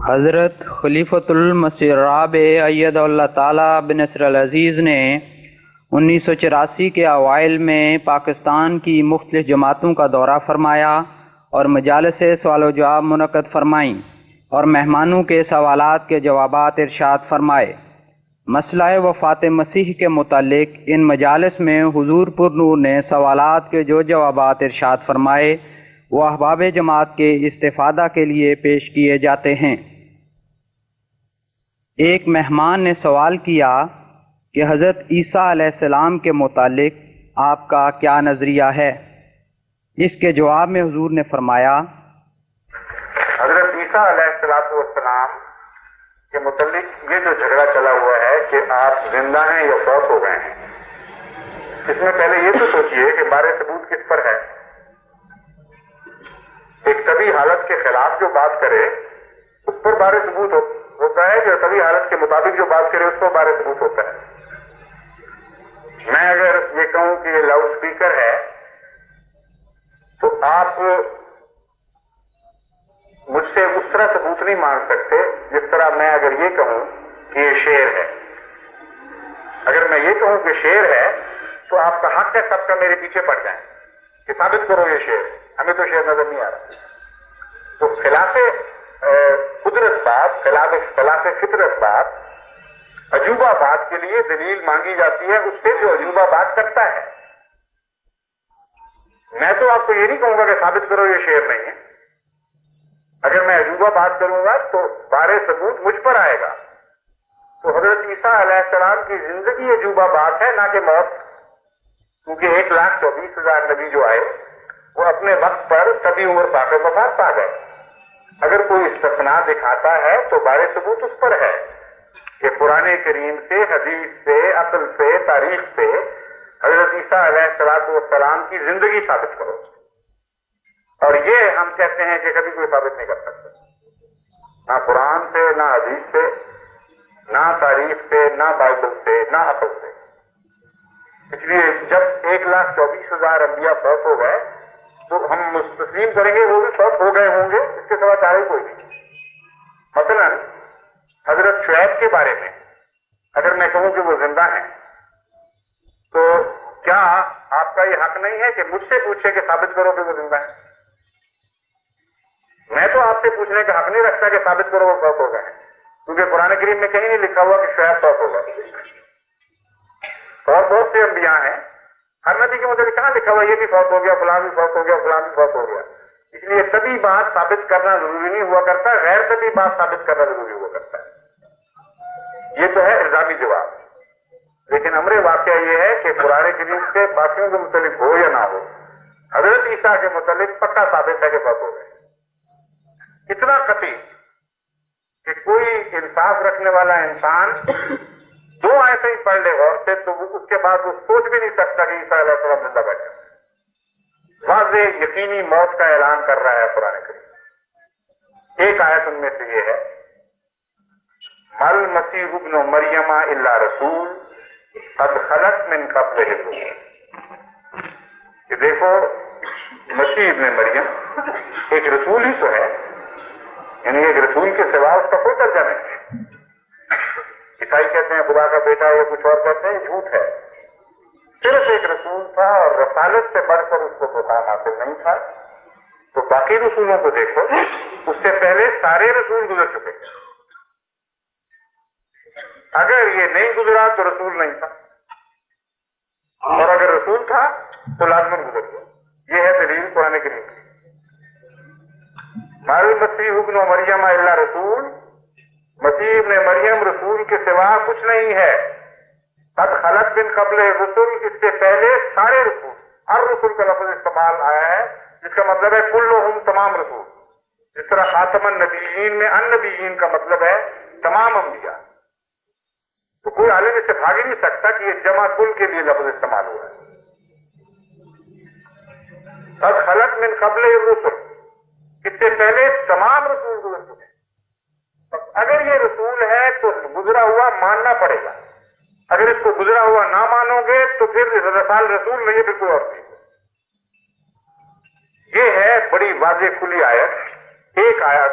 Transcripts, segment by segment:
حضرت خلیفۃ المسیح الرابع ایدہ اللہ تعالیٰ بنصر العزیز نے 1984 کے اوائل میں پاکستان کی مختلف جماعتوں کا دورہ فرمایا اور مجالس سوال و جواب منعقد فرمائیں اور مہمانوں کے سوالات کے جوابات ارشاد فرمائے۔ مسئلہ وفات مسیح کے متعلق ان مجالس میں حضور پر نور نے سوالات کے جو جوابات ارشاد فرمائے وہ احباب جماعت کے استفادہ کے لیے پیش کیے جاتے ہیں۔ ایک مہمان نے سوال کیا کہ حضرت عیسیٰ علیہ السلام کے متعلق آپ کا کیا نظریہ ہے؟ اس کے جواب میں حضور نے فرمایا، حضرت عیسیٰ علیہ السلام کے متعلق یہ جو جھگڑا چلا ہوا ہے کہ آپ زندہ ہیں یا فوت ہو گئے ہیں، اس میں پہلے یہ تو سوچئے کہ بارے ثبوت کس پر ہے۔ ایک طبی حالت کے خلاف جو بات کرے اس پر بارے ثبوت ہوتا ہے، جو طبی حالت کے مطابق جو بات کرے اس پر بارے ثبوت ہوتا ہے۔ میں اگر یہ کہوں کہ یہ لاؤڈ اسپیکر ہے تو آپ مجھ سے اس طرح ثبوت نہیں مانگ سکتے جس طرح میں اگر یہ کہوں کہ یہ شعر ہے۔ اگر میں یہ کہوں کہ شعر ہے تو آپ کا حق ہے سب کا میرے پیچھے پڑ جائیں کہ ثابت کرو یہ شعر، ہمیں تو شعر نظر نہیں آ رہا۔ تو خلاف قدرت بات، خلاف فطرت بات، عجوبہ بات کے لیے دلیل مانگی جاتی ہے اس سے جو عجوبہ بات کرتا ہے۔ میں تو آپ کو یہ نہیں کہوں گا کہ ثابت کرو یہ شعر نہیں ہے۔ اگر میں عجوبہ بات کروں گا تو بارے ثبوت مجھ پر آئے گا۔ تو حضرت عیسیٰ علیہ السلام کی زندگی عجوبہ بات ہے، نہ کہ موت، کیونکہ 1,24,000 نبی جو آئے وہ اپنے وقت پر سبھی عمر پا کر وفات پا گئے۔ اگر کوئی استثناء دکھاتا ہے تو بارے ثبوت اس پر ہے کہ قرآن کریم سے، حدیث سے، عقل سے، تاریخ سے حضرت عیسیٰ علیہ السلام کی زندگی ثابت کرو۔ اور یہ ہم کہتے ہیں کہ کبھی کوئی ثابت نہیں کر سکتا، نہ قرآن سے، نہ حدیث سے، نہ تاریخ سے، نہ بائبل سے، نہ عقل سے۔ اس لیے جب 1,24,000 انبیاء فوت ہو گئے تو ہم تسلیم کریں گے وہ بھی فوت ہو گئے ہوں گے، اس کے سوا چارے کوئی نہیں۔ مثلا حضرت شعیب کے بارے میں اگر میں کہوں کہ وہ زندہ ہیں تو کیا آپ کا یہ حق نہیں ہے کہ مجھ سے پوچھے کہ ثابت کرو کہ وہ زندہ ہیں؟ میں تو آپ سے پوچھنے کا حق نہیں رکھتا کہ ثابت کرو وہ فوت ہو گئے ہیں، کیونکہ قرآن کریم میں کہیں نہیں لکھا ہوا کہ شعیب فوت ہو گئے۔ اور بہت سے انبیاء ہیں، ہر نبی کے متعلق کہاں لکھا ہوا یہ بھی فوت ہو گیا، فلاں بھی فوت ہو گیا، فلاں بھی فوت ہو گیا۔ اس لیے طبی بات ثابت کرنا ضروری نہیں ہوا کرتا، غیر طبی بات ثابت کرنا ضروری ہوا کرتا ہے۔ یہ تو ہے الزامی جواب۔ لیکن امر واقعہ یہ ہے کہ قرآن کریم سے باقیوں کے متعلق ہو یا نہ ہو، حضرت عیسیٰ کے متعلق پکا ثابت ہے کہ فوت ہو گئے۔ اتنا قطعی کہ کوئی انصاف رکھنے والا انسان 2 ایسے ہی پڑھ لے غور سے تو اس کے بعد وہ سوچ بھی نہیں سکتا کہ عیسیٰ علیہ السلام زندہ بیٹھے۔ واضح یقینی موت کا اعلان کر رہا ہے قرآن کریم۔ ایک آیت ان میں سے یہ ہے، مل مسیح ابن مریم الا رسول قد خلت من قبلہ الرسل، کہ دیکھو مسیح ابن مریم ایک رسول ہی تو ہے، یعنی ایک رسول کے سوا اس کا کوئی درجہ نہیں۔ عیسائی کہتے ہیں خدا کا بیٹا، یا کچھ اور کہتے ہیں، جھوٹ ہے۔ صرف ایک رسول تھا اور رسالت سے بڑھ کر اس کو مقام حاصل نہیں تھا۔ تو باقی رسولوں کو دیکھو، اس سے پہلے سارے رسول گزر چکے۔ اگر یہ نہیں گزرا تو رسول نہیں تھا، اور اگر رسول تھا تو لازماً گزر گیا۔ یہ ہے دلیل قرآن کریم کی۔ مال مسیح ابن مریم الا رسول، مسیح ابن مریم رسول کے سوا کچھ نہیں ہے۔ قد خلت من قبل الرسل، اس سے پہلے سارے رسول، ہر رسول کا لفظ استعمال آیا ہے جس کا مطلب ہے کلہم، تمام رسول۔ جس طرح خاتم النبیین میں النبیین کا مطلب ہے تمام انبیاء۔ تو کوئی عالم اس سے بھاگ ہی نہیں سکتا کہ یہ جمع کل کے لیے لفظ استعمال ہوا ہے۔ قد خلت من قبل الرسل، اس سے پہلے تمام رسول گزر چکے۔ اگر یہ رسول ہے تو گزرا ہوا ماننا پڑے گا، اگر اس کو گزرا ہوا نہ مانو گے تو پھر رسال رسول نہیں ہے، پھر کوئی اور چیز۔ یہ ہے بڑی واضح کھلی آیت، ایک آیت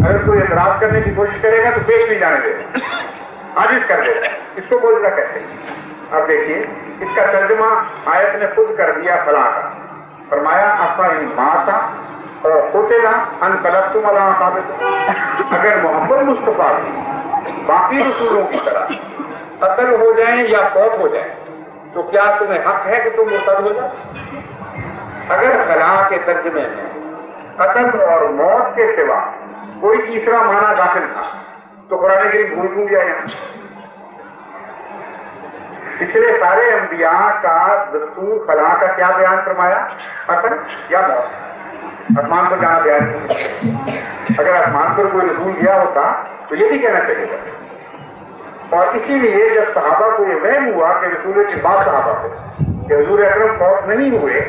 اگر کوئی اعتراض کرنے کی کوشش کرے گا تو پیش نہیں جانے دے، عاجز کر دے، اس کو موجزہ کہتے ہیں۔ اب دیکھیے اس کا ترجمہ آیت نے خود کر دیا فلاں کا، فرمایا افإن مات اور قتل انقلبتم علی اعقابکم، اگر محمد مصطفیٰ بھی باقی رسولوں کی طرح قتل ہو جائیں یا فوت ہو جائیں تو کیا تمہیں حق ہے کہ تم مرتد ہو جاؤ؟ اگر خلا کے ترجمے میں قتل اور موت کے سوا کوئی تیسرا معنی داخل تھا تو قرآن کریم بھول کیوں گیا یہاں؟ پچھلے سارے انبیاء کا دستور خلا کا کیا بیان فرمایا؟ قتل یا موت، آسمان پر جانا بیان نہیں۔ اگر آسمان پر کوئی رسول گیا ہوتا تو یہ بھی کہنا چاہیے گا، اور اسی لیے جب صحابہ کو یہ وہم ہوا کہ رسول کے بعد صحابہ کو کہ حضور اکرم فوت نہیں ہوئے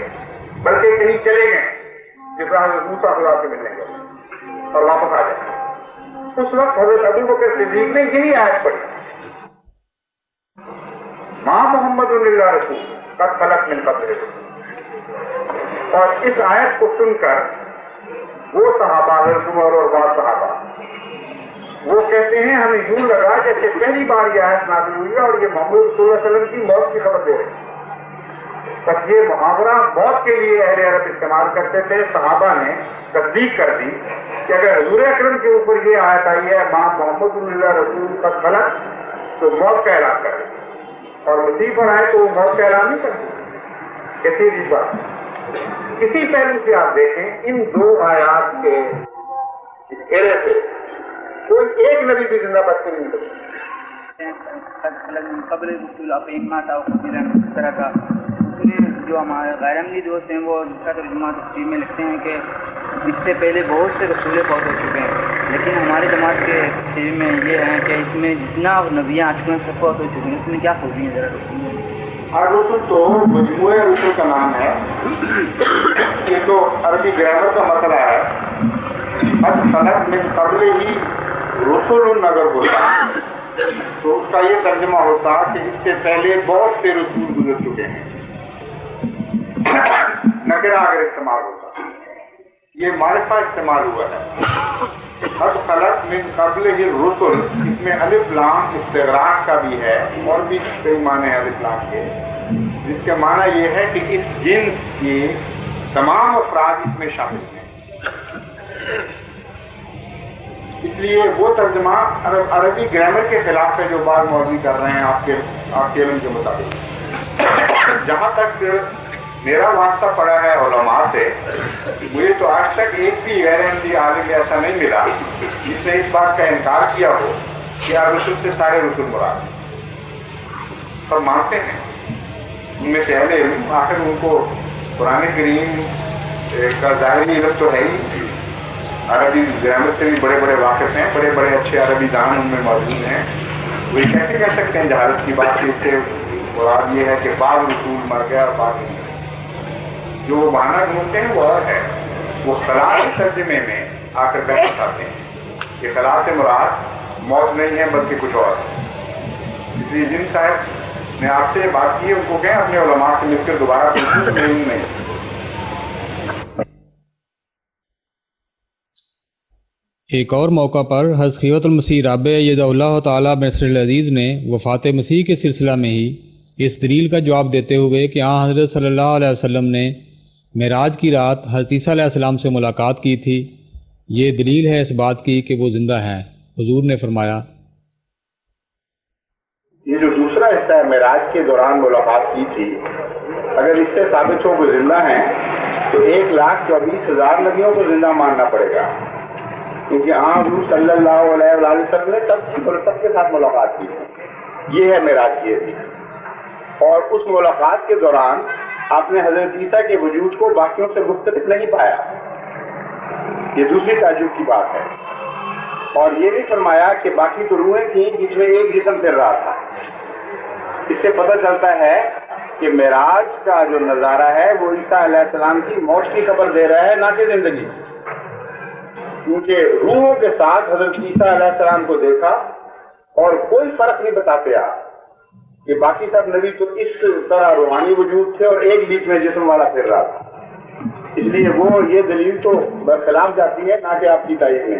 بلکہ کہیں چلے گئے، جس طرح موسیٰ خدا سے ملنے گئے اور واپس آ جائے، اس وقت حضرت ابوبکر صدیق نے یہی آیت پڑھی، ماں محمد اللہ رسول قد خلت من قبلہ، اور اس آیت کو سن کر وہ صحابہ حضرت عمر اور بعض صحابہ وہ کہتے ہیں ہمیں یوں لگا جیسے پہلی بار یہ آیت نازل ہوئی ہے اور یہ محمد صلی اللہ علیہ وسلم کی موت کی خبر دے رہے ہیں۔ بس یہ محاورہ موت کے لیے اہل عرب استعمال کرتے تھے، صحابہ نے تصدیق کر دی کہ اگر حضور اکرم کے اوپر یہ آیت آئی ہے ماں محمد اللہ رسول قد خلت تو موت کا اعلان کر دیں، اور مسیح پر آئے تو وہ موت کا اعلان نہیں کرتے۔ کیسی عجیب بات۔ اسی پہلو سے آپ دیکھیں ان دو آیات کے گھیرے سے کوئی ایک نبی بھی زندہ بچ کے نہیں قبل رسول اس طرح کا جو ہمارے غیر عملی دوست ہیں وہ اس کا ترجمہ تفسیر میں لکھتے ہیں کہ اس سے پہلے بہت سے رسول فوت ہو چکے ہیں، لیکن ہماری جماعت کے تفسیر میں یہ ہے کہ اس میں جتنا نبیاں آ چکے ہیں سب فوت ہو چکے ہیں، اس میں کیا خوبی ہے ذرا ہر رسول تو مجموعہ رسول کا نام ہے، یہ تو عربی گرامر کا مسئلہ ہے۔ قد خلت من قبل ہی رسول اگر ہوتا تو اس کا یہ ترجمہ ہوتا کہ اس سے پہلے بہت سے رسول گزر چکے ہیں، نکرہ اگر استعمال ہوتا، یہ معرفہ استعمال ہوا ہے۔ قد خلت من قبل ہی رسل، اس میں الف لام استغراق کا بھی ہے اور بھی کئی معنی ہیں الف لام کے، جس کے معنی یہ ہے کہ اس جنس کے تمام افراد اس میں شامل ہیں۔ اس لیے وہ ترجمہ عربی گرامر کے خلاف ہے جو بعض مولوی کر رہے ہیں آپ کے علم کے مطابق۔ جہاں تک میرا واسطہ پڑا ہے علماء سے، مجھے تو آج تک ایک بھی غیر عملی عالم ایسا نہیں ملا جس نے اس بات کا انکار کیا ہو کہ رسول سے سارے رسول مراد ہیں۔ سب مانتے ہیں، ان میں سے اہل علم، آخر ان کو قرآن کریم کا ظاہری علم تو ہے ہی، عربی گرامر سے بھی بڑے بڑے واقف ہیں، بڑے بڑے اچھے عربی دان ان میں موجود ہیں، وہ یہ کیسے کہہ سکتے ہیں جہالت کی بات؟ اس سے مراد یہ ہے کہ بعض رسول مر گیا اور بعض نہیں۔ جو وہ بہانہ ڈھونڈتے ہیں وہ اور ہے، وہ خلا کے ترجمے میں آ کر بحث کرتے ہیں کہ خلا سے مراد موت نہیں ہے بلکہ کچھ اور۔ اس لیے جن صاحب نے آپ سے یہ بات کی ہے ان کو کہیں اپنے علماء سے مل کر دوبارہ پوچھیں، نہیں۔ ایک اور موقع پر حضرت خلیفۃ المسیح رابع ایدہ اللہ تعالیٰ بنصرہ العزیز نے وفات مسیح کے سلسلہ میں ہی اس دلیل کا جواب دیتے ہوئے کہ آن حضرت صلی اللہ علیہ وسلم نے معراج کی رات حضرت عیسیٰ علیہ السلام سے ملاقات کی تھی، یہ دلیل ہے اس بات کی کہ وہ زندہ ہیں۔ حضور نے فرمایا، یہ جو دوسرا حصہ ہے معراج کے دوران ملاقات کی تھی، اگر اس سے ثابت ہو کہ زندہ ہیں تو 1,24,000 نبیوں کو زندہ ماننا پڑے گا، کیونکہ حضور صلی اللہ علیہ وسلم نے سب کے ساتھ ملاقات کی تھی۔ یہ ہے معراج کی حدیث، اور اس ملاقات کے دوران آپ نے حضرت عیسیٰ کے وجود کو باقیوں سے مختلف نہیں پایا، یہ دوسری تعجب کی بات ہے۔ اور یہ بھی فرمایا کہ باقی تو روحیں تھیں جس میں ایک جسم پھر رہا تھا۔ اس سے پتہ چلتا ہے کہ معراج کا جو نظارہ ہے وہ عیسیٰ علیہ السلام کی موت کی خبر دے رہا ہے، نہ کہ زندگی، کیونکہ روحوں کے ساتھ حضرت عیسیٰ علیہ السلام کو دیکھا اور کوئی فرق نہیں بتاتے آپ کہ باقی سب نبی تو اس طرح روحانی وجود تھے اور ایک بیچ میں جسم والا پھر رہا تھا۔ اس لیے وہ یہ دلیل تو برخلاف جاتی ہے، نہ کہ آپ کی تائید میں۔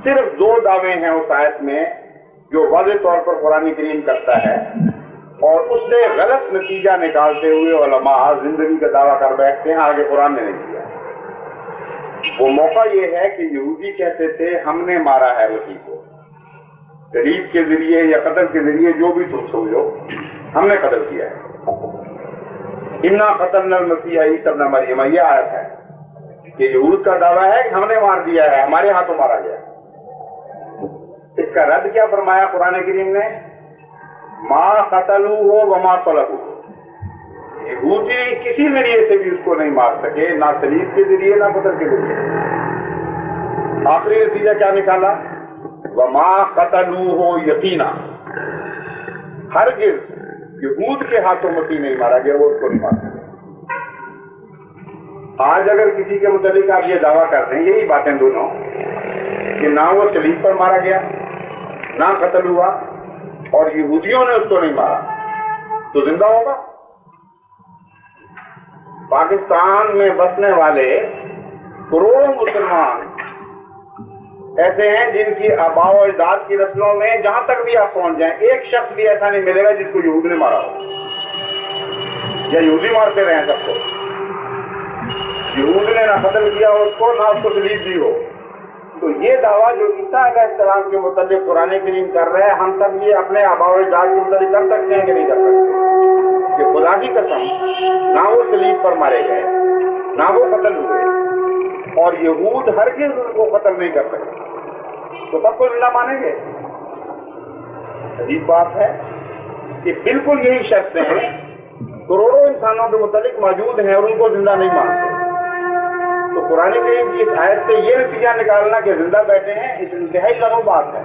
صرف 2 دعوے ہیں اس آیت میں جو واضح طور پر قرآن کریم کرتا ہے، اور اس سے غلط نتیجہ نکالتے ہوئے علماء زندگی کا دعویٰ کر بیٹھتے ہیں، آگے قرآن نے نہیں کیا۔ وہ موقع یہ ہے کہ یہودی کہتے تھے ہم نے مارا ہے مسیح کو، شریف کے ذریعے یا قتل کے ذریعے، جو بھی تم سمجھو، ہم نے قتل کیا ہے۔ انا قتلنا المسیح عیسی ابن مریم، یہ آیت ہے کہ یہود کا دعویٰ ہے کہ ہم نے مار دیا ہے، ہمارے ہاتھوں مارا گیا۔ اس کا رد کیا فرمایا قرآن کریم نے؟ ما قتلوہ وما صلبوہ، یہودی کسی ذریعے سے بھی اس کو نہیں مار سکے، نہ صلیب کے ذریعے نہ قتل کے ذریعے۔ آخری نتیجہ کیا نکالا؟ وما قتلوہ یقینا، ہرگز یہود کے ہاتھوں مسیح نہیں مارا گیا، وہ اس کو نہیں مار سکے۔ آج اگر کسی کے متعلق آپ یہ دعویٰ کرتے ہیں، یہی باتیں دونوں، کہ نہ وہ صلیب پر مارا گیا نہ قتل ہوا اور یہودیوں نے اس کو نہیں مارا، تو زندہ ہوگا؟ پاکستان میں بسنے والے کروڑوں مسلمان ایسے ہیں جن کی آباء و اجداد کی نسلوں میں جہاں تک بھی آپ پہنچ جائیں، ایک شخص بھی ایسا نہیں ملے گا جس کو یہود نے مارا ہو، یا یہودی مارتے رہے سب کو۔ یہود نے نہ قتل کیا اس کو، نہ اس کو صلیب دی ہو۔ تو یہ دعویٰ جو عیسیٰ علیہ السلام کے متعلق قرآن کریم کر رہے ہیں، ہم سب یہ اپنے آباء و اجداد کے متعلق کر سکتے ہیں کہ نہیں کر سکتے؟ کہ خدا کی قسم، نہ وہ صلیب پر مارے گئے نہ وہ قتل ہوئے، اور یہود ہرگز ان کو قتل نہیں کر سکتے، تو سب کو زندہ مانیں گے؟ عجیب بات ہے کہ بالکل یہی شخص ہیں کروڑوں انسانوں کے متعلق موجود ہیں اور ان کو زندہ نہیں مانتے۔ تو قرآن کریم کی اس آیت سے یہ نتیجہ نکالنا کہ زندہ بیٹھے ہیں، اس انتہائی لغو بات ہے۔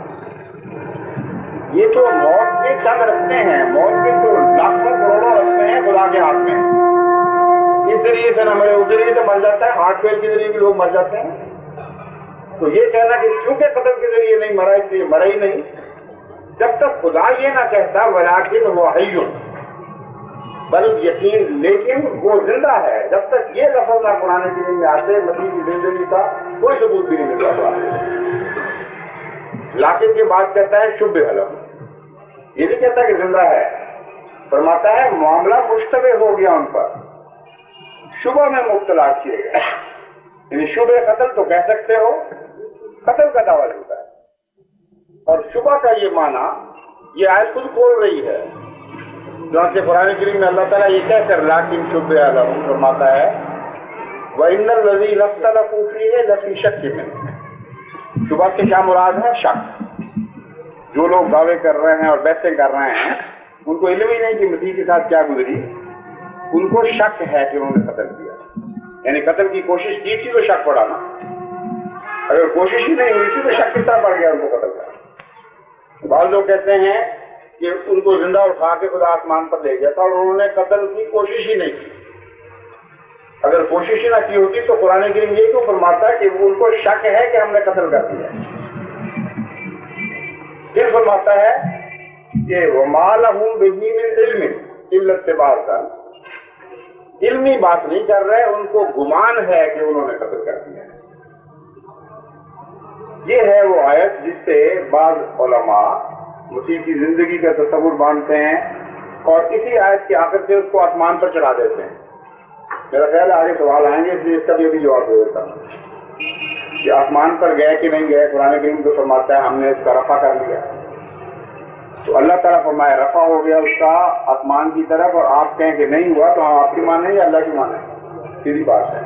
یہ تو موت کے چند رستے ہیں، موت کے تو لاکھوں کروڑوں رستے ہیں خدا کے ہاتھ میں۔ اس ذریعے سے نہ مرے، اس ذریعے سے مر جاتا ہے، ہارٹ فیل کے ذریعے بھی لوگ مر جاتے ہیں۔ تو یہ کہنا کہ چونکہ قتل کے ذریعے نہیں مرا اس لیے مرا ہی نہیں، جب تک خدا یہ نہ کہتا ولیکن وہ حی، بل یقین، لیکن وہ زندہ ہے، جب تک یہ لفظ نہ قرآن کریم میں آتے مسیح کی زندگی کا کوئی ثبوت بھی نہیں ملتا۔ لیکن کے بعد کہتا ہے شبہ علم، یہ نہیں کہتا کہ زندہ ہے، فرماتا ہے معاملہ مشتبہ ہو گیا ان پر، شبہ میں مبتلا کیے گئے۔ یعنی شبہ قتل تو کہہ سکتے ہو، قتل کا دعویٰ ہوتا ہے، اور شبہ کا یہ معنی یہ آیت خود کھول رہی ہے۔ جیسے قرآن کریم میں اللہ تعالیٰ یہ کہہ کر لیکن شبہ علم فرماتا ہے وَإِنَّ الَّذِي اخْتَلَفُوا فِيهِ لَفِي شَكٍّ مِّنْهُ، شبہ سے کیا مراد ہے؟ شک۔ جو لوگ دعوے کر رہے ہیں اور بحثیں کر رہے ہیں ان کو علم ہی نہیں کہ مسیح کے ساتھ کیا گزری، ان کو شک ہے کہ انہوں نے قتل کیا، یعنی قتل کی کوشش کی تھی تو شک پڑا نا، اگر کوشش ہی نہیں ہوئی تھی تو شک کس طرح پڑ گیا ان کو قتل کا؟ بعض لوگ کہتے ہیں کہ ان کو زندہ اٹھا کے خدا آسمان پر لے گیا تھا اور انہوں نے قتل کی کوشش ہی نہیں کی۔ اگر کوشش ہی نہ کی ہوتی تو قرآن کریم یہ کیوں فرماتا ہے کہ ان کو شک ہے کہ ہم نے قتل کر دیا؟ پھر فرماتا ہے کہ وَمَا لَهُم بِهِ مِنْ عِلْمٍ إِلَّا اتِّبَاعَ الظَّنِّ، علمی بات نہیں کر رہے، ان کو گمان ہے کہ انہوں نے قتل کر دیا۔ یہ ہے وہ آیت جس سے بعض علماء مسیح کی زندگی کا تصور باندھتے ہیں اور اسی آیت کی آخر سے اس کو آسمان پر چڑھا دیتے ہیں۔ میرا خیال ہے آگے سوال آئیں گے، اس لیے اس کا بھی ابھی جواب دے دیتا ہوں کہ آسمان پر گئے کہ نہیں گئے۔ قرآن کریم تو فرماتا ہے ہم نے اس کا رفع کر لیا، تو اللہ تعالیٰ فرمایا رفع ہو گیا اس کا آسمان کی طرف، اور آپ کہیں کہ نہیں ہوا تو ہم آپ کی مانیں یا اللہ کی مانیں؟ سیدھی بات ہے۔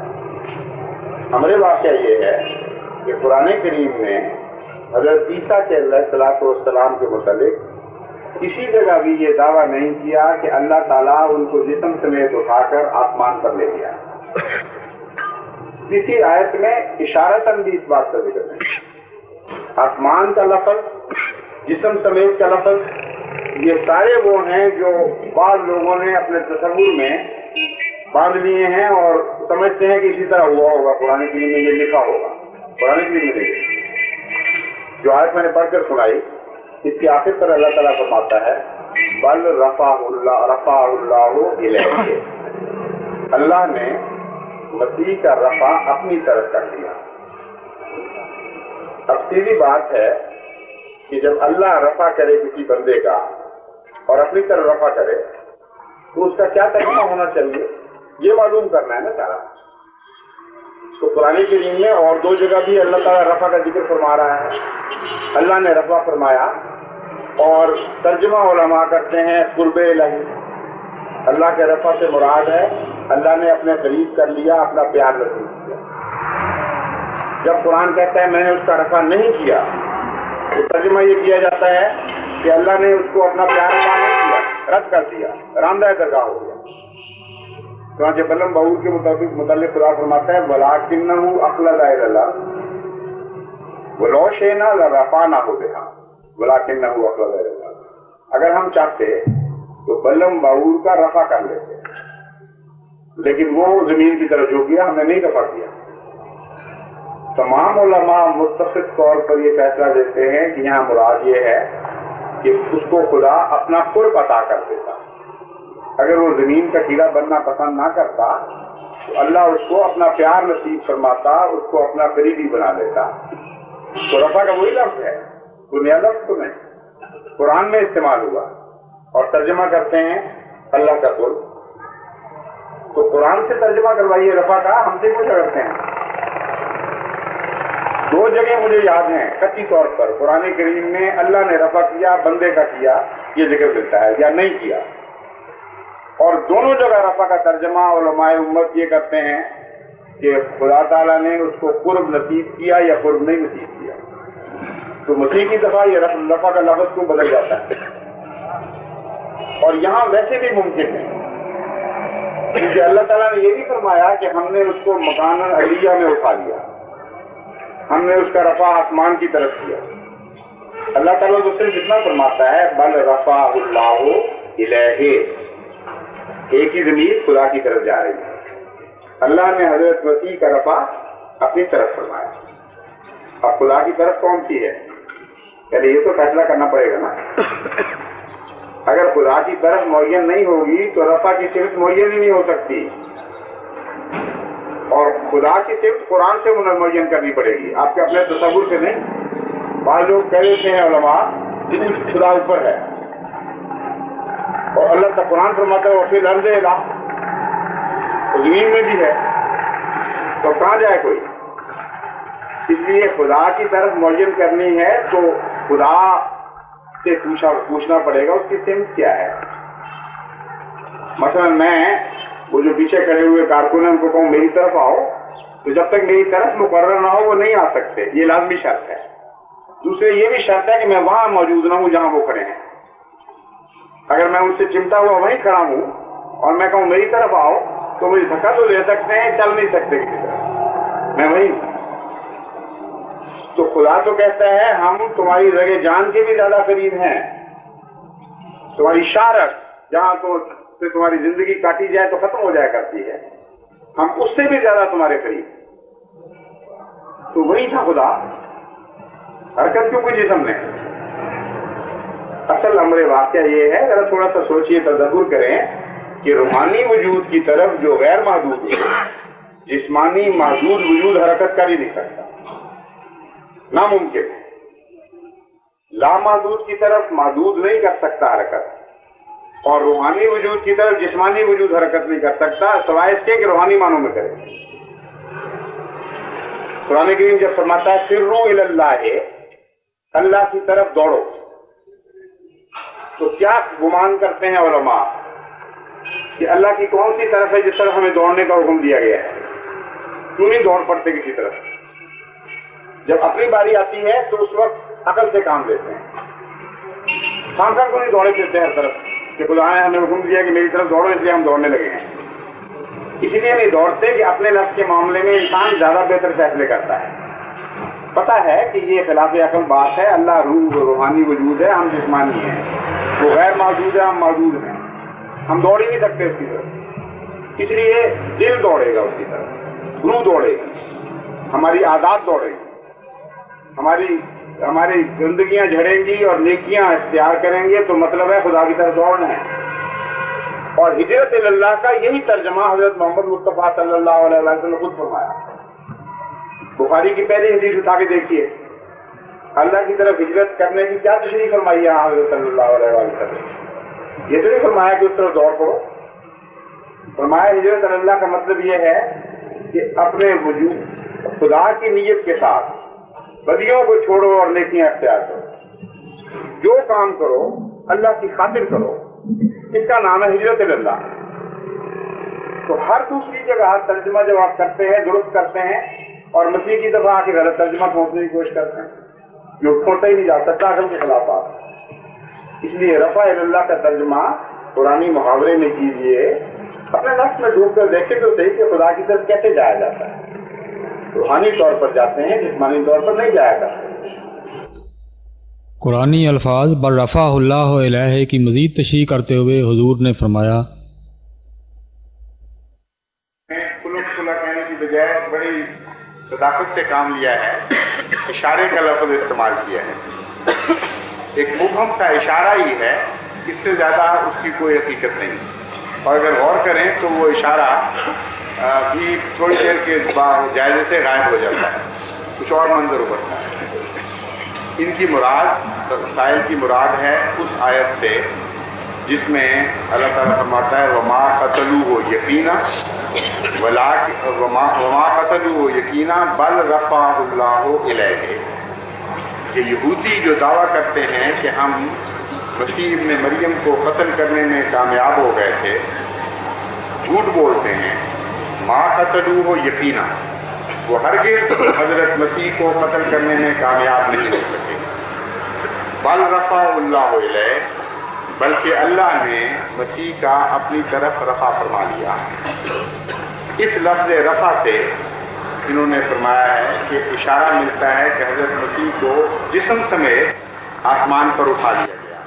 ہمارے واقعہ یہ ہے کہ قرآن کریم میں حضرت عیسیٰ کے علیہ السلام کے متعلق کسی جگہ بھی یہ دعویٰ نہیں کیا کہ اللہ تعالیٰ ان کو جسم سمیت اٹھا کر آسمان پر لے گیا۔ کسی آیت میں اشارتاً بھی اس بات کا ذکر نہیں۔ آسمان کا لفظ، جسم سمیت کا لفظ، یہ سارے وہ ہیں جو بعض لوگوں نے اپنے تصور میں باندھ لیے ہیں اور سمجھتے ہیں کہ اسی طرح ہوا ہوگا، قرآن کریم میں یہ لکھا ہوگا۔ قرآن کریم میں نہیں۔ جو آیت میں نے پڑھ کر سنائی اس کے آخر پر اللہ تعالیٰ فرماتا ہے بل رفع اللہ الیہ، اللہ نے مسیح کا رفع اپنی طرف کر دیا۔ اب سیدھی بات ہے کہ جب اللہ رفع کرے کسی بندے کا اور اپنی طرف رفع کرے تو اس کا کیا ترجمہ ہونا چاہیے یہ معلوم کرنا ہے نا سارا. تو قرآن کریم میں اور دو جگہ بھی اللہ تعالیٰ رفع کا ذکر فرما رہا ہے. اللہ نے رفع فرمایا اور ترجمہ علماء کرتے ہیں قرب الہی. اللہ کے رفع سے مراد ہے اللہ نے اپنے قریب کر لیا, اپنا پیار نصیب کیا. جب قرآن کہتا ہے میں نے اس کا رفع نہیں کیا تو ترجمہ یہ کیا جاتا ہے کہ اللہ نے اس کو اپنا پیار عطا نہیں کیا, رد کر دیا, رامدہ درگاہ ہو گیا. چنانچہ بلم بہور کے متعلق خدا فرماتا ہے وَلَٰكِنَّهُ أَخْلَدَ إِلَى الْأَرْضِ وَلَوْ شِئْنَا لَرَفَعْنَاهُ بِهَا وَلَٰكِنَّهُ أَخْلَدَ إِلَى الْأَرْضِ. اگر ہم چاہتے تو بلم بہور کا رفع کر لیتے, لیکن وہ زمین کی طرف جو کیا ہم نے نہیں رفع کیا. تمام علماء متفق طور پر یہ فیصلہ دیتے ہیں کہ یہاں مراد یہ ہے کہ اس کو خدا اپنا قرب عطا کر دیتا. اگر وہ زمین کا کیڑا بننا پسند نہ کرتا تو اللہ اس کو اپنا پیار نصیب فرماتا, اس کو اپنا قریبی بنا لیتا. تو رفع کا وہی لفظ ہے, دنیا لفظ تو نہیں, قرآن میں استعمال ہوا اور ترجمہ کرتے ہیں اللہ کا قرب. تو قرآن سے ترجمہ کروائیے رفع کا, ہم سے کچھ کرتے ہیں. دو جگہ مجھے یاد ہیں قطعی طور پر قرآن کریم میں اللہ نے رفع کیا بندے کا کیا یہ ذکر ملتا ہے یا نہیں کیا, اور دونوں جگہ رفع کا ترجمہ علماء امت یہ کرتے ہیں کہ خدا تعالیٰ نے اس کو قرب نصیب کیا یا قرب نہیں نصیب کیا. تو مسیح کی دفعہ یہ رفع کا لفظ کو بدل جاتا ہے. اور یہاں ویسے بھی ممکن ہے کیونکہ اللہ تعالیٰ نے یہ بھی فرمایا کہ ہم نے اس کو مکان علیہ میں اٹھا لیا, ہم نے اس کا رفع آسمان کی طرف کیا. اللہ تعالیٰ تو صرف اتنا فرماتا ہے بل رفع اللہ الیہ, ایک ہی ضمیر خدا کی طرف جا رہی ہے. اللہ نے حضرت مسیح کا رفع اپنی طرف فرمایا. اب خدا کی طرف کون سی ہے پہلے یہ تو فیصلہ کرنا پڑے گا نا. اگر خدا کی طرف معین نہیں ہوگی تو رفع کی صفت معین ہی نہیں ہو سکتی, اور خدا کی صفت قرآن سے معین کرنی پڑے گی, آپ کے اپنے تصور سے نہیں. بعض لوگ کہہ دیتے ہیں علماء خدا اوپر ہے اور اللہ کا قرآن فرماتا ہے اور پھر لرز الہ زمین میں بھی ہے, تو کہاں جائے کوئی. اس لیے خدا کی طرف معین کرنی ہے تو خدا سے پوچھنا پڑے گا اس کی سمت کیا ہے. مثلا میں وہ جو پیچھے کھڑے ہوئے کارکن ہیں ان کو کہوں میری طرف آؤ, تو جب تک میری طرف مقرر نہ ہو وہ نہیں آ سکتے, یہ لازمی شرط ہے. دوسرے یہ بھی شرط ہے کہ میں وہاں موجود نہ ہوں جہاں وہ کھڑے ہیں. اگر میں ان سے چمٹا ہوا وہیں کھڑا ہوں اور میں کہوں میری طرف آؤ تو مجھے دھکا تو لے سکتے ہیں, چل نہیں سکتے کسی طرح, میں وہیں ہوں. تو خدا تو کہتا ہے ہم تمہاری رگے جان کے بھی زیادہ قریب ہیں, تمہاری شارت جہاں تو سے تمہاری زندگی کاٹی جائے تو ختم ہو جایا کرتی ہے, ہم اس سے بھی زیادہ تمہارے قریب. تو وہی تھا خدا, حرکت کیوں کوئی جسم نے. اصل امر واقعہ یہ ہے, ذرا تھوڑا سا سوچئے, تدبر کریں کہ روحانی وجود کی طرف جو غیر محدود ہے, جسمانی محدود وجود حرکت کر ہی نہیں سکتا, ناممکن ہے. لامحدود کی طرف محدود نہیں کر سکتا حرکت, اور روحانی وجود کی طرف جسمانی وجود حرکت نہیں کر سکتا سوائے اس کے کہ روحانی معنوں میں کرے. قرآن کریم جب فرماتا ہے فروا الی اللہ, اللہ کی طرف دوڑو, تو کیا گمان کرتے ہیں علماء کہ اللہ کی کون سی طرف ہے جس طرف ہمیں دوڑنے کا حکم دیا گیا ہے؟ کیوں نہیں دوڑ پڑتے کسی طرف؟ جب اپنی باری آتی ہے تو اس وقت عقل سے کام لیتے ہیں, خام خام کو نہیں دوڑے پھرتے ہر طرف کہ خدا نے ہمیں حکم دیا کہ میری طرف دوڑو اس لیے ہم دوڑنے لگے ہیں. اسی لیے نہیں دوڑتے کہ اپنے نفس کے معاملے میں انسان زیادہ بہتر فیصلے کرتا ہے. پتا ہے کہ یہ خلاف عقل بات ہے, اللہ روح روحانی وجود ہے, ہم جسمانی ہیں, وہ غیر موجود ہے, ہم موجود ہیں, ہم دوڑ ہی نہیں سکتے اس کی طرف. اس لیے دل دوڑے گا اس کی طرف, روح دوڑے گی, ہماری عادات دوڑے گی, ہماری زندگیاں جھڑیں گی اور نیکیاں اختیار کریں گے, تو مطلب ہے خدا کی طرف دوڑنا ہے. اور ہجرت اللہ کا یہی ترجمہ حضرت محمد مصطفیٰ صلی اللہ علیہ وسلم نے خود فرمایا. بخاری کی پہلی حدیث اٹھا کے دیکھیے, اللہ کی طرف ہجرت کرنے کی کیا تشریح فرمائی ہے حضرت صلی اللہ علیہ وسلم؟ یہ تو نہیں فرمایا کہ اس طرف دوڑ پڑو. فرمایا ہجرت اللہ کا مطلب یہ ہے کہ اپنے وجود خدا کی نیت کے ساتھ بدیوں کو چھوڑو اور نیکیاں اختیار کرو. جو کام کرو اللہ کی خاطر کرو، اس کا نام ہے ہجرت اللہ. تو ہر دوسری جگہ ترجمہ جب آپ کرتے ہیں درست کرتے ہیں اور مسیح کی طرف آ کے غلط ترجمہ پہنچنے کی کوشش کرتے ہیں جو پہنچا ہی نہیں جا سکتا عقل کے خلاف آپ. اس لیے رفع اللہ کا ترجمہ قرآنی محاورے میں کیجیے، اپنے نفس میں ڈوب کر دیکھیں تو صحیح کہ خدا کی طرف کیسے جایا جاتا ہے. روحانی طور پر جاتے ہیں، جسمانی طور پر نہیں جایا جاتا. قرآنی الفاظ بر رفع اللہ علیہ کی مزید تشریح کرتے ہوئے حضور نے فرمایا، کہنے کی بجائے بڑی صداقت سے کام لیا ہے، اشارے کا لفظ استعمال کیا ہے. ایک مبہم سا اشارہ ہی ہے، اس سے زیادہ اس کی کوئی حقیقت نہیں. اور اگر غور کریں تو وہ اشارہ بھی تھوڑی دیر کے جائزے سے غائب ہو جاتا ہے، کچھ اور منظر ابھرتا ہے. ان کی مراد سائل کی مراد ہے اس آیت سے جس میں اللہ تعالیٰ فرماتا ہے وما قتلوہ یقینا وما قتلوہ یقینا بل رفعہ اللہ الیہ. کہ یہودی جو دعویٰ کرتے ہیں کہ ہم مسیح ابن مریم کو قتل کرنے میں کامیاب ہو گئے تھے، جھوٹ بولتے ہیں. ما قتلوہ یقینا، وہ ہرگز حضرت مسیح کو قتل کرنے میں کامیاب نہیں ہو سکے. بل رفعہ اللہ الیہ، بلکہ اللہ نے مسیح کا اپنی طرف رفع فرما لیا. اس لفظ رفع سے انہوں نے فرمایا ہے کہ اشارہ ملتا ہے کہ حضرت مسیح کو جسم سمیت آسمان پر اٹھا لیا گیا.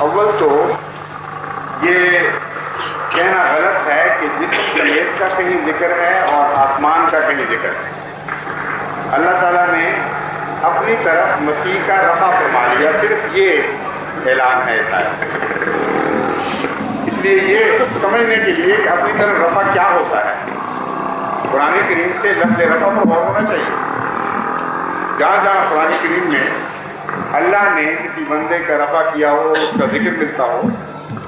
اول تو یہ کہنا غلط ہے کہ جسم سمیت کا کہیں ذکر ہے اور آسمان کا کہیں ذکر ہے. اللہ تعالیٰ نے اپنی طرف مسیح کا رفع فرما لیا، صرف یہ اعلان ہے. اس لیے یہ سمجھنے کے لیے کہ اپنی طرف رفع کیا ہوتا ہے، قرآن کریم سے لفظ رفع کو غور ہونا چاہیے. جہاں جہاں قرآن کریم میں اللہ نے کسی بندے کا رفع کیا ہو، اس کا ذکر ملتا ہو،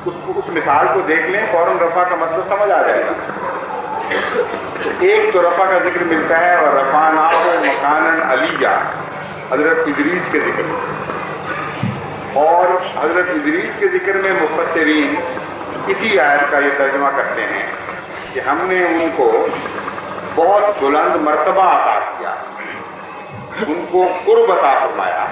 اس مثال کو دیکھ لیں، فوراً رفع کا مطلب سمجھ آ جائے گا. ایک تو رفع کا ذکر ملتا ہے اور رفعناہ مکانا علیہ، حضرت ادریس کے ذکر میں. اور حضرت ادریس کے ذکر میں مفسرین اسی آیت کا یہ ترجمہ کرتے ہیں کہ ہم نے ان کو بہت بلند مرتبہ عطا کیا، ان کو قرب عطا فرمایا.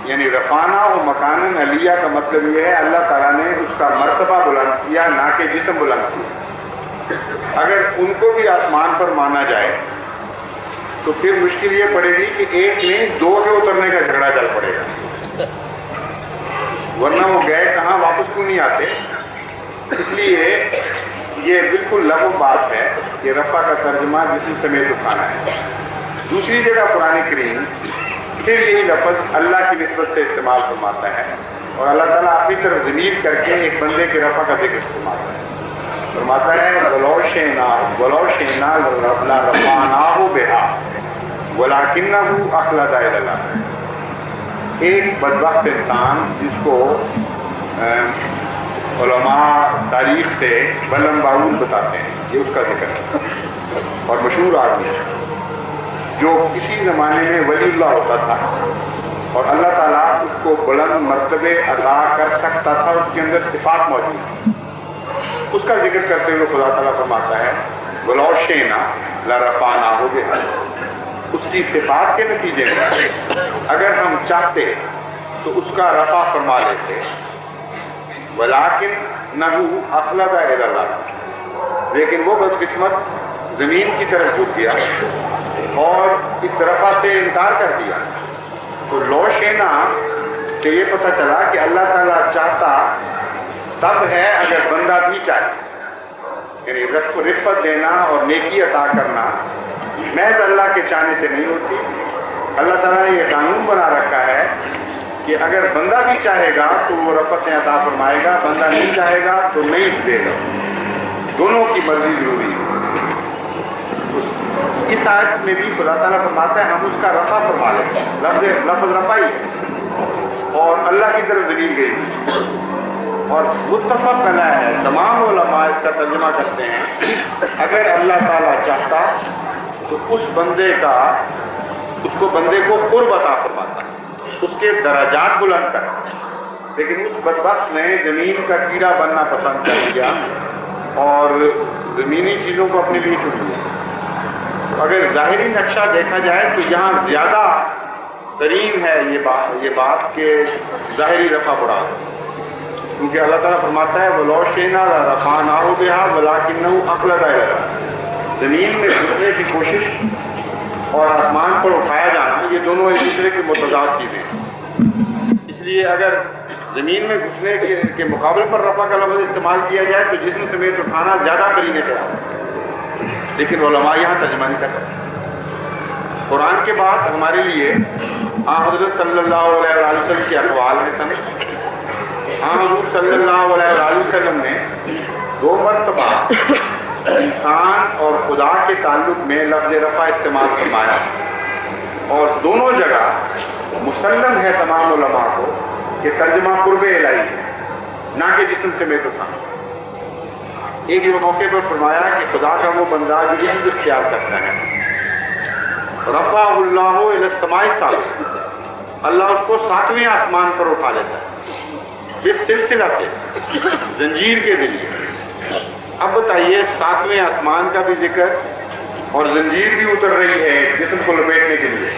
یعنی رفعنا و مکان علیہ کا مطلب یہ ہے اللہ تعالیٰ نے اس کا مرتبہ بلند کیا، نہ کہ جسم بلند کیا. اگر ان کو بھی آسمان پر مانا جائے تو پھر مشکل یہ پڑے گی کہ ایک نہیں دو کے اترنے کا جھگڑا چل پڑے گا، ورنہ وہ گئے کہاں واپس کیوں نہیں آتے. اس لیے یہ بالکل لغو بات ہے کہ رفع کا ترجمہ جسم سمیت اٹھانا ہے. دوسری جگہ قرآن کریم پھر یہی لفظ اللہ کی نسبت سے استعمال فرماتا ہے اور اللہ تعالیٰ اپنی طرف ضمیر کر کے ایک بندے کے رفع کا ذکر فرماتا ہے. فرماتا ہے وَلَوْ شِئْنَا لَرَفَعْنَاهُ بِهَا وَلَكِنَّهُ أَخْلَدَ إِلَى الْأَرْضِ. ایک بدبخت انسان جس کو علماء تاریخ سے بلم باول بتاتے ہیں، یہ اس کا ذکر ہے اور مشہور آدمی ہے جو کسی زمانے میں ولی اللہ ہوتا تھا اور اللہ تعالیٰ اس کو بلند مرتبے عطا کر سکتا تھا، اس کے اندر صفات موجود تھی. اس کا ذکر کرتے ہوئے خدا تعالیٰ فرماتا ہے وَلَوْ شِئْنَا لَرَفَعْنَاهُ بِهَا. اس کی صفات کے نتیجے میں اگر ہم چاہتے تو اس کا رفع فرما لیتے، وَلَكِنَّهُ أَخْلَدَ إِلَى الْأَرْضِ، لیکن وہ بدقسمت زمین کی طرف جھک گیا اور اس رفع سے انکار کر دیا. تو لو شینا کہ یہ پتہ چلا کہ اللہ تعالیٰ چاہتا تب ہے اگر بندہ بھی چاہے. یعنی رفعت دینا اور نیکی عطا کرنا محض اللہ کے چاہنے سے نہیں ہوتی. اللہ تعالیٰ نے یہ قانون بنا رکھا ہے کہ اگر بندہ بھی چاہے گا تو وہ رفعتیں عطا فرمائے گا، بندہ نہیں چاہے گا تو نہیں دے گا. دونوں کی مرضی ضروری ہے. اس آیت میں بھی خدا تعالیٰ فرماتا ہے ہم اس کا رفع فرما لیتے ہیں، لفظ رفع ہی ہے اور اللہ کی طرف دلیل گئی اور متفق کرنا ہے، تمام علماء اس کا ترجمہ کرتے ہیں اگر اللہ تعالیٰ چاہتا تو اس بندے کو قرب عطا فرماتا، اس کے درجات بلند کر، لیکن اس بدبخت نے زمین کا کیڑا بننا پسند کر لیا اور زمینی چیزوں کو اپنے لیے چن لیا۔ اگر ظاہری نقشہ دیکھا جائے تو یہاں زیادہ ترین ہے یہ بات کہ ظاہری رفع بڑھا، کیونکہ اللہ تعالیٰ فرماتا ہے وَلَوْ شِئْنَا لَرَفَعْنَاهُ بِهَا وَلَٰكِنَّهُ أَخْلَدَ إِلَى الْأَرْضِ۔ زمین میں گھسنے کی کوشش اور آسمان پر اٹھایا جانا یہ دونوں ایک دوسرے کی متضاد چیزیں ہیں، اس لیے اگر زمین میں گھسنے کے مقابلے پر رفع کا لفظ استعمال کیا جائے تو جسم سمیت اٹھانا زیادہ قرینے کے ہے، لیکن علماء یہاں ترجمہ نہیں کرتے۔ قرآن کے بعد ہمارے لیے حضرت صلی اللہ علیہ وسلم کے اقوال ہیں۔ حضور صلی اللہ علیہ وسلم نے 2 مرتبہ انسان اور خدا کے تعلق میں لفظ رفع استعمال فرمایا اور دونوں جگہ مسلم ہے تمام علماء کو کہ ترجمہ قرب الہی ہے، نہ کہ جسم سمیت اٹھانا۔ ایک موقع پر فرمایا کہ خدا کا وہ بندہ جو جسم اختیار کرتا ہے، رفع اللہ الی السماء السابعہ، اللہ اس کو 7ویں آسمان پر اٹھا لیتا ہے اس سلسلہ سے زنجیر کے ذریعے۔ اب بتائیے 7ویں آسمان کا بھی ذکر اور زنجیر بھی اتر رہی ہے جسم کو لپیٹنے کے لیے،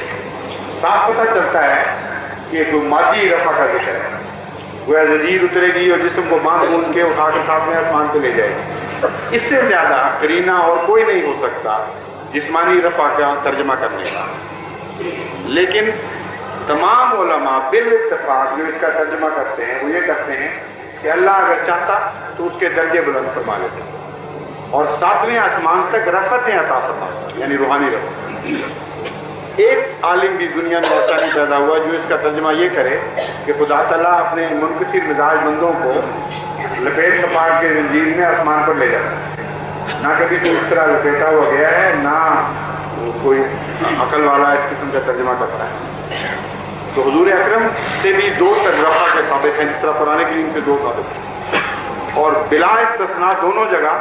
صاف پتہ چلتا ہے کہ کوئی مادی رفع کا ذکر ہے، وہ زنجیر اترے گی اور جسم کو باندھ بوندھ کے اٹھا کے 7ویں آسمان پہ لے جائے گی۔ اس سے زیادہ قرینہ اور کوئی نہیں ہو سکتا جسمانی رفع کا ترجمہ کرنے کا، لیکن تمام علماء بالاتفاق جو اس کا ترجمہ کرتے ہیں وہ یہ کرتے ہیں کہ اللہ اگر چاہتا تو اس کے درجے بلند فرما لیتا اور 7ویں آسمان تک رفعتیں عطا فرماتا، یعنی روحانی رفعت۔ ایک عالم بھی دنیا میں ایسا نہیں پیدا ہوا جو اس کا ترجمہ یہ کرے کہ خدا تعالیٰ اپنے منکسر مزاج بندوں کو لپیٹ لپاٹ کے زنجیر میں آسمان پر لے جاتا ہے، نہ کبھی کوئی اس طرح لپیٹا ہوا گیا ہے، نہ کوئی عقل والا اس قسم کا ترجمہ کرتا ہے۔ تو حضور اکرم سے بھی 2 رفع کے ثابت ہیں، جس طرح قرآن کریم سے 2 ثابت ہیں، اور بلا استثناء دونوں جگہ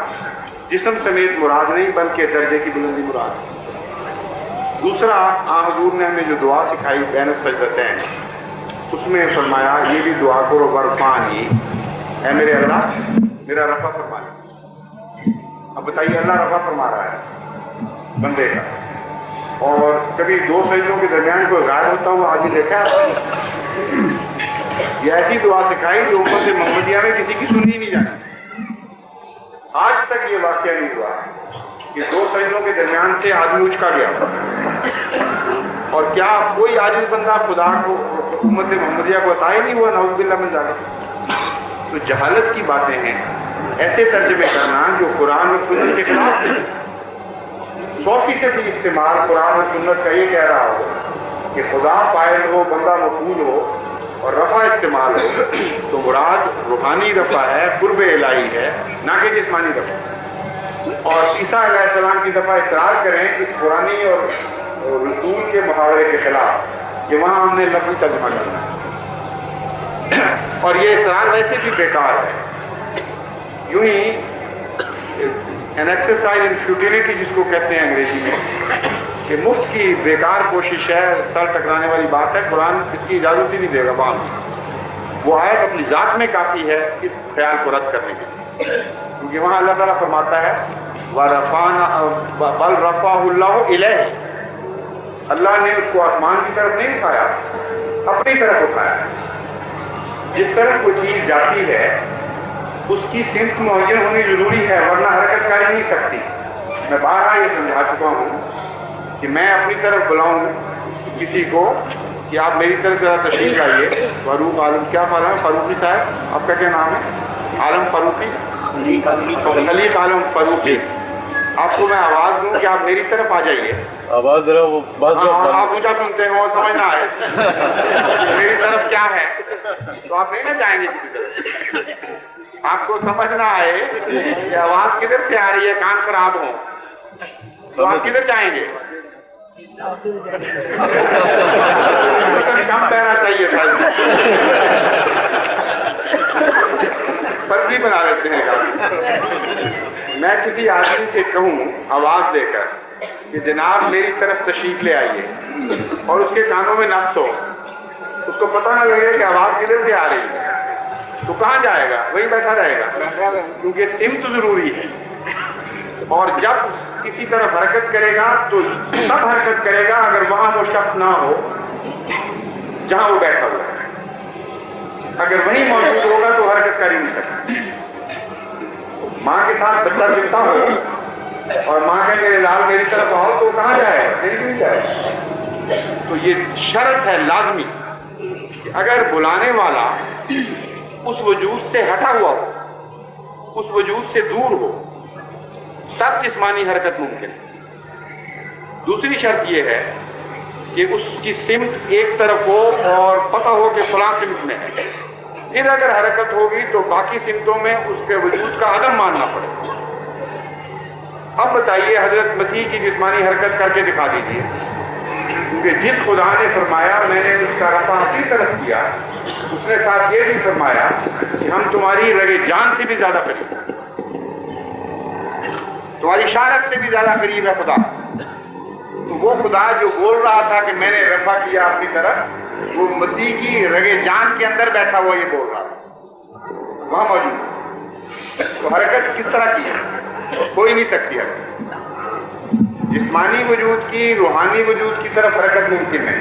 جسم سمیت مراد نہیں بلکہ درجے کی بلندی مراد ہے۔ دوسرا حضور نے ہمیں جو دعا سکھائی بین السجدتین، اس میں فرمایا یہ بھی دعا کرو ورفعنی، اے میرے اللہ میرا رفع فرما لے۔ اب بتائیے اللہ رفع فرما رہا ہے بندے کا، اور کبھی 2 سجدوں کے درمیان کوئی غائب ہوتا ہوا آدمی دیکھا ہے؟ یہ ایسی دعا سکھائی جو امت محمدیہ میں کسی کی سنی نہیں جاتی، آج تک یہ واقعہ نہیں ہوا کہ 2 سجدوں کے درمیان سے آدمی اچکا گیا۔ اور کیا کوئی عاجز بندہ خدا کو امت محمدیہ کو عطا ہی نہیں ہوا؟ نعوذ باللہ من ذالک۔ تو جہالت کی باتیں ہیں ایسے ترجمے کرنا جو قرآن و سنت کے خلاف ہے۔ 100% استعمال قرآن و سنت کا یہ کہہ رہا ہو کہ خدا فاعل ہو بندہ مفعول ہو اور رفع استعمال ہو تو مراد روحانی رفع ہے، قرب الہی ہے، نہ کہ جسمانی رفع۔ اور عیسیٰ علیہ السلام کی دفعہ اصرار کریں اس قرآنی اور رسول کے محاورے کے خلاف کہ وہاں ہم نے لفظی ترجمہ کرنا ہے، اور یہ اصرار ویسے بھی بیکار ہے۔ یوں ہی این ایکسرسائز ان فیوٹیلٹی جس کو کہتے ہیں انگریزی میں، کہ مفت کی بیکار کوشش ہے، سر ٹکرانے والی بات ہے، قرآن اس کی اجازت ہی نہیں دے گا بعض۔ وہ آیت اپنی ذات میں کافی ہے اس خیال کو رد کرنے کے لیے، کیونکہ وہاں اللہ تعالیٰ فرماتا ہے وَرَفَعْنَا بَلْ رَفَعَهُ اللَّهُ إِلَيْهِ، اللہ نے اس کو آسمان کی طرف نہیں اٹھایا، اپنی طرف اٹھایا۔ جس طرف کوئی چیز جاتی ہے اس کی سمت معین ہونی ضروری ہے، ورنہ حرکت کر ہی نہیں سکتی۔ میں بارہا یہ سمجھا چکا ہوں کہ میں اپنی طرف بلاؤں کسی کو کہ آپ میری طرف ذرا تشریف لائیے، فاروق عالم، کیا نام ہے فاروقی صاحب آپ کا، کیا نام ہے؟ عالم فاروقی، خلیق عالم فاروقی۔ آپ کو میں آواز دوں کہ آپ میری طرف آ جائیے، آواز ذرا وہ آپ مجھے سنتے ہیں اور سمجھ نہ آئے میری طرف کیا ہے تو آپ نہیں نہ جائیں گے کسی طرف، آپ کو سمجھ نہ آئے کہ آواز کدھر سے آ رہی ہے، کان خراب ہوں تو آپ کدھر جائیں گے؟ کم بہنا چاہیے تھا، فرضی بنا لیتے ہیں کام۔ میں کسی آدمی سے کہوں آواز دے کر کہ جناب میری طرف تشریف لے آئیے، اور اس کے کانوں میں نفس ہو، اس کو پتہ نہ لگے کہ آواز کدھر سے آ رہی ہے، تو کہاں جائے گا؟ وہیں بیٹھا رہے گا، کیونکہ سمت ضروری ہے۔ اور جب کسی طرف حرکت کرے گا تو تب حرکت کرے گا اگر وہاں وہ شخص نہ ہو جہاں وہ بیٹھا ہوا ہے۔ اگر وہیں موجود ہوگا تو حرکت کر ہی نہیں سکتا۔ ماں کے ساتھ بچہ ملتا ہو اور ماں کہ میرے لال میری طرف آؤ، تو کہاں جائے گا؟ نہیں جائے گا۔ تو یہ شرط ہے لازمی کہ اگر بلانے والا اس وجود سے ہٹا ہوا ہو، اس وجود سے دور ہو، تب جسمانی حرکت ممکن ہے۔ دوسری شرط یہ ہے کہ اس کی سمت ایک طرف ہو اور پتہ ہو کہ فلاں سمت میں ہے، پھر اگر حرکت ہوگی تو باقی سمتوں میں اس کے وجود کا عدم ماننا پڑے۔ اب بتائیے حضرت مسیح کی جسمانی حرکت کر کے دکھا دیجیے، کیونکہ جس خدا نے فرمایا میں نے اس کا رفع اپنی طرف کیا، اس نے ساتھ یہ بھی فرمایا کہ ہم تمہاری رگے جان سے بھی زیادہ قریب ہیں، تمہاری اشارت سے بھی زیادہ قریب ہے خدا۔ تو وہ خدا جو بول رہا تھا کہ میں نے رفع کیا اپنی طرف، وہ مسیح کی رگے جان کے اندر بیٹھا ہوا یہ بول رہا تھا، وہاں موجود ہے۔ تو حرکت کس طرح کی ہے؟ کوئی نہیں سکتی حرکت۔ جسمانی وجود کی روحانی وجود کی طرف حرکت ممکن ہے،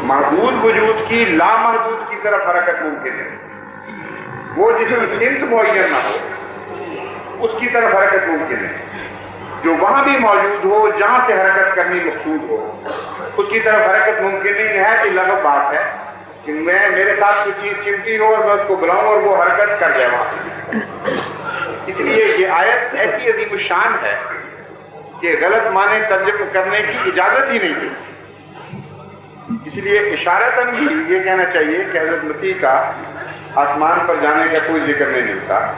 محدود وجود کی لامحدود کی طرف حرکت ممکن ہے۔ وہ جس میں سمت معین نہ ہو اس کی طرف حرکت ممکن ہے، جو وہاں بھی موجود ہو جہاں سے حرکت کرنی مقصود ہو اس کی طرف حرکت ممکن نہیں ہے۔ کہ لغو بات ہے کہ میں میرے ساتھ کوئی چیز چمٹی ہو اور میں اس کو بلاؤں اور وہ حرکت کر جائے وہاں۔ اس لیے یہ آیت ایسی عظیم الشان ہے کہ غلط معنی ترجمہ کرنے کی اجازت ہی نہیں دی۔ اس لیے اشارتاً بھی یہ کہنا چاہیے کہ حضرت مسیح کا آسمان پر جانے کا کوئی ذکر نہیں ملتا،